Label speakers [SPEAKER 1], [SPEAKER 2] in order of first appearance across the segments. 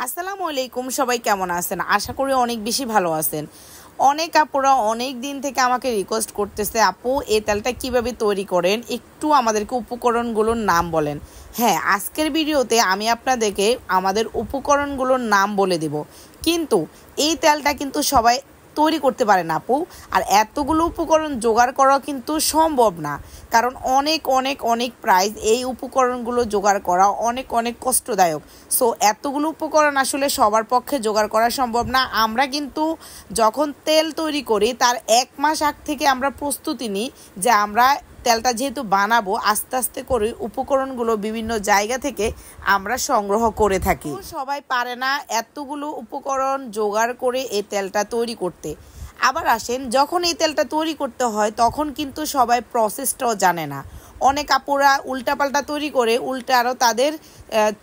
[SPEAKER 1] আসসালামু আলাইকুম, সবাই কেমন আছেন? আশা করি অনেক বেশি ভালো আছেন। অনেক আপুরা অনেক দিন থেকে আমাকে রিকোয়েস্ট করতেছে, আপু এই তেলটা কিভাবে তৈরি করেন, একটু আমাদেরকে উপকরণগুলোর নাম বলেন। হ্যাঁ, আজকের ভিডিওতে আমি আপনাদেরকে আমাদের উপকরণগুলোর নাম বলে দেব। কিন্তু এই তেলটা কিন্তু সবাই তৈরি করতে পারে না আপু, আর এতগুলো উপকরণ জোগাড় করা কিন্তু সম্ভব না, কারণ অনেক অনেক অনেক প্রাইস। এই উপকরণগুলো জোগাড় করা অনেক অনেক কষ্টদায়ক। সো এতগুলো উপকরণ আসলে সবার পক্ষে জোগাড় করা সম্ভব না। আমরা কিন্তু যখন তেল তৈরি করি তার 1 মাস আগ থেকে আমরা প্রস্তুতি নিই যে আমরা তেলটা যেহেতু বানাবো, আস্তে আস্তে করে উপকরণগুলো বিভিন্ন জায়গা থেকে আমরা সংগ্রহ করে থাকি। সবাই পারে না এতগুলো উপকরণ জোগাড় করে এই তেলটা তৈরি করতে। আবার আসেন, যখন এই তেলটা তৈরি করতে হয় তখন কিন্তু সবাই প্রসেসটাও জানে না। অনেক আপুরা উল্টাপাল্টা তৈরি করে উল্টা আরও তাদের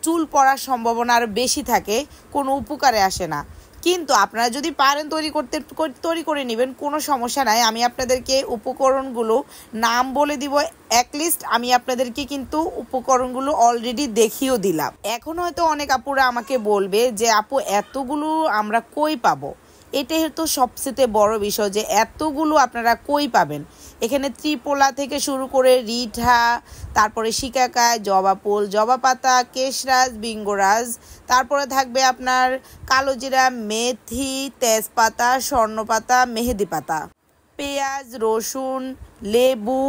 [SPEAKER 1] চুল পড়ার সম্ভাবনা আরও বেশি থাকে, কোনো উপকারে আসে না। কিন্তু আপনারা যদি পারেন তৈরি করে নেবেন, কোনো সমস্যা নাই। আমি আপনাদেরকে উপকরণগুলো নাম বলে দিব। অ্যাটলিস্ট আমি আপনাদেরকে কিন্তু উপকরণগুলো অলরেডি দেখিয়েও দিলাম। এখন হয়তো অনেক আপুরা আমাকে বলবে যে আপু এতগুলো আমরা কই পাবো। এটাই তো সবচেয়ে বড় বিষয়, যে এতগুলো আপনারা কই পাবেন। এখানে ত্রিপোলা থেকে শুরু করে রিঠা, তারপরে শিকাকায়, জবা ফুল, জবা পাতা, কেশরাজ, বিঙ্গরাজ, তারপরে থাকবে আপনার কালোজিরা, মেথি, তেজপাতা, স্বর্ণপাতা, মেহেদি পাতা, পেঁয়াজ, রসুন, লেবু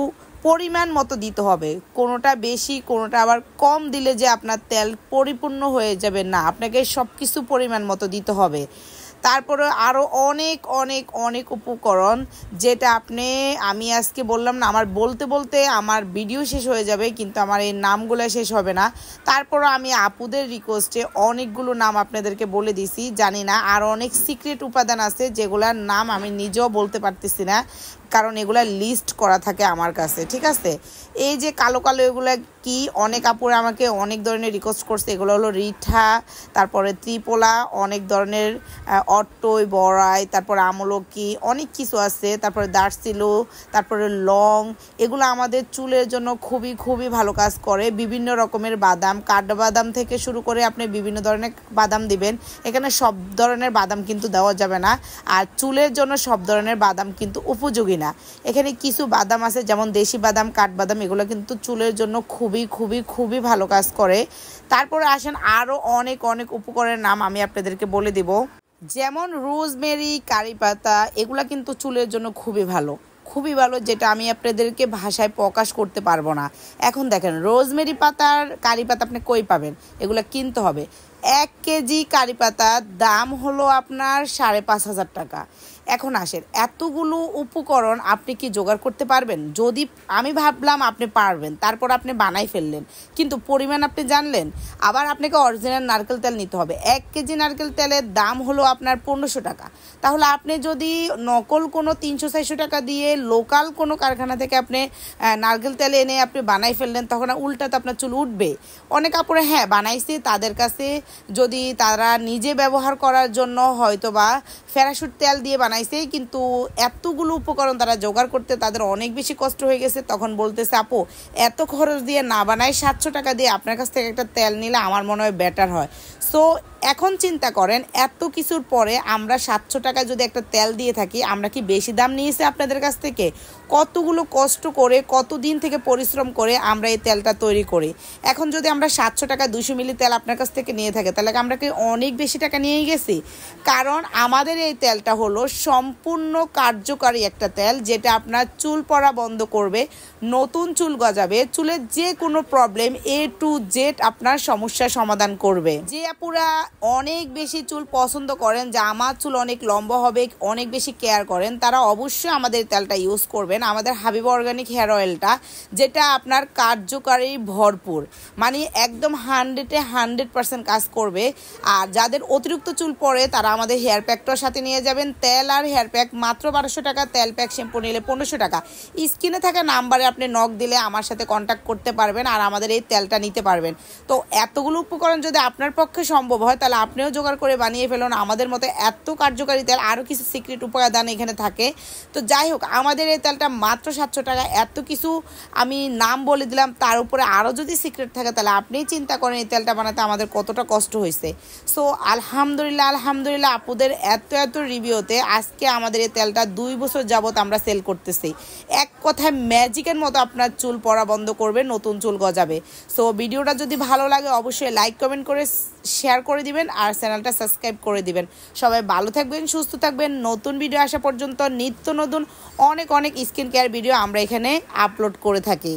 [SPEAKER 1] পরিমাণ মতো দিতে হবে। কোনোটা বেশি কোনোটা আবার কম দিলে যে আপনার তেল পরিপূর্ণ হয়ে যাবে না, আপনাকে সব কিছু পরিমাণ মতো দিতে হবে। তারপরে আরও অনেক অনেক অনেক উপকরণ, যেটা আমি আজকে বললাম না, আমার বলতে বলতে আমার ভিডিও শেষ হয়ে যাবে, কিন্তু আমার এই নামগুলো শেষ হবে না। তারপরও আমি আপুদের রিকোয়েস্টে অনেকগুলো নাম আপনাদেরকে বলে দিছি। জানি না আরও অনেক সিক্রেট উপাদান আছে যেগুলোর নাম আমি নিজেও বলতে পারতেছি না, কারণ এগুলা লিস্ট করা থাকে আমার কাছে। ঠিক আছে, এই যে কালো কালো এগুলো কি, অনেক আপুরা আমাকে অনেক ধরনের রিকোয়েস্ট করছে। এগুলো হলো রিঠা, তারপরে ত্রিপোলা, অনেক ধরনের অট্টই, বড়াই, তারপরে আমলকি, অনেক কিছু আছে। তারপরে দারচিনি, তারপরে লং। এগুলো আমাদের চুলের জন্য খুবই খুবই ভালো কাজ করে। বিভিন্ন রকমের বাদাম, কাঠবাদাম থেকে শুরু করে আপনি বিভিন্ন ধরনের বাদাম দিবেন। এখানে সব ধরনের বাদাম কিন্তু দেওয়া যাবে না, আর চুলের জন্য সব ধরনের বাদাম কিন্তু উপযোগী না। এখানে কিছু বাদাম আছে, যেমন দেশি বাদাম, কাঠবাদাম, এগুলো কিন্তু চুলের জন্য খুবই খুবই খুবই ভালো কাজ করে। তারপরে আসেন আরও অনেক অনেক উপকরণের নাম আমি আপনাদেরকে বলে দিব, যেমন রোজমেরি, কারি পাতা, এগুলা কিন্তু চুলের জন্য খুবই ভালো, খুবই ভালো, যেটা আমি আপনাদেরকে ভাষায় প্রকাশ করতে পারবো না। এখন দেখেন, রোজমেরি পাতার কারি পাতা আপনি কই পাবেন? এগুলা কিনতে হবে। 1 কেজি কারি পাতার দাম হলো আপনার 5,500 টাকা। এখন আসেন, এতগুলো উপকরণ আপনি কি জোগাড় করতে পারবেন? যদি আমি ভাবলাম আপনি পারবেন, তারপর আপনি বানাই ফেললেন, কিন্তু পরিমাণ আপনি জানলেন। আবার আপনাকে অরিজিনাল নারকেল তেল নিতে হবে। 1 কেজি নারকেল তেলের দাম হলো আপনার 1500 টাকা। তাহলে আপনি যদি নকল কোনো 300-400 টাকা দিয়ে লোকাল কোনো কারখানা থেকে আপনি নারকেল তেল এনে আপনি বানাই ফেললেন, তখন উল্টা তো আপনার চুল উঠবে। অনেক আপুরে হ্যাঁ বানাইছে, তাদের কাছে যদি তারা নিজে ব্যবহার করার জন্য হয়তো বা প্যারাশুট তেল দিয়ে বানাইছে, কিন্তু এতগুলো উপকরণ তারা জোগাড় করতে তাদের অনেক বেশি কষ্ট হয়ে গেছে। তখন বলতেছে আপু এত খরচ দিয়ে না বানাই 700 টাকা দিয়ে আপনার কাছ থেকে একটা তেল নিলে আমার মনে হয় বেটার হয়। সো এখন চিন্তা করেন, এত কিছুর পরে আমরা 700 টাকায় যদি একটা তেল দিয়ে থাকি, আমরা কি বেশি দাম নিয়েছি আপনাদের কাছ থেকে? কতগুলো কষ্ট করে, কতদিন থেকে পরিশ্রম করে আমরা এই তেলটা তৈরি করি। এখন যদি আমরা 700 টাকা 200 মিলি তেল আপনার কাছ থেকে নিয়ে থাকি, তাহলে আমরা কি অনেক বেশি টাকা নিয়েই গেছি? কারণ আমাদের এই তেলটা হলো সম্পূর্ণ কার্যকারী একটা তেল, যেটা আপনার চুল পড়া বন্ধ করবে, নতুন চুল গজাবে, চুলের যে কোনো প্রবলেম A to Z আপনার সমস্যার সমাধান করবে। যে আপুরা অনেক বেশি চুল পছন্দ করেন, যে আমার চুল অনেক লম্বা হবে, অনেক বেশি কেয়ার করেন, তারা অবশ্যই আমাদের তেলটা ইউজ করবেন, আমাদের হাবিব অর্গানিক হেয়ার অয়েলটা, যেটা আপনার কার্যকারী ভরপুর, মানে একদম 100% কাজ করবে। আর যাদের অতিরিক্ত চুল পড়ে তারা আমাদের হেয়ার প্যাকটার সাথে নিয়ে যাবেন। তেল আর হেয়ার প্যাক মাত্র 1200 টাকা, তেল প্যাক শ্যাম্পু নিলে 1500 টাকা। স্ক্রিনে থাকা নাম্বারে আপনি নক দিলে আমার সাথে কন্ট্যাক্ট করতে পারবেন আর আমাদের এই তেলটা নিতে পারবেন। তো এতগুলো উপকরণ যদি আপনার পক্ষে সম্ভব হয়, তাহলে আপনিও জোগাড় করে বানিয়ে ফেলুন। আমাদের মতো এত কার্যকারী তেল আরও কিছু সিক্রেট উপাদান এখানে থাকে। তো যাই হোক, আমাদের এই তেলটা মাত্র 700 টাকা। এত কিছু আমি নাম বলে দিলাম, তার উপরে আরও যদি সিক্রেট থাকে তাহলে আপনিই চিন্তা করেন এই তেলটা বানাতে আমাদের কতটা কষ্ট হয়েছে। সো আলহামদুলিল্লাহ আপুদের এত রিভিউতে আজকে আমাদের এই তেলটা 2 বছর যাবত আমরা সেল করতেছি। এক কথায় ম্যাজিকের মতো আপনার চুল পড়া বন্ধ করবে, নতুন চুল গজাবে। সো ভিডিওটা যদি ভালো লাগে অবশ্যই লাইক কমেন্ট করে শেয়ার করে দিবেন আর চ্যানেলটা সাবস্ক্রাইব করে দিবেন। সবাই ভালো থাকবেন, সুস্থ থাকবেন। নতুন ভিডিও আসা পর্যন্ত নিত্য নতুন অনেক স্কিন কেয়ার ভিডিও আমরা এখানে আপলোড করে থাকি।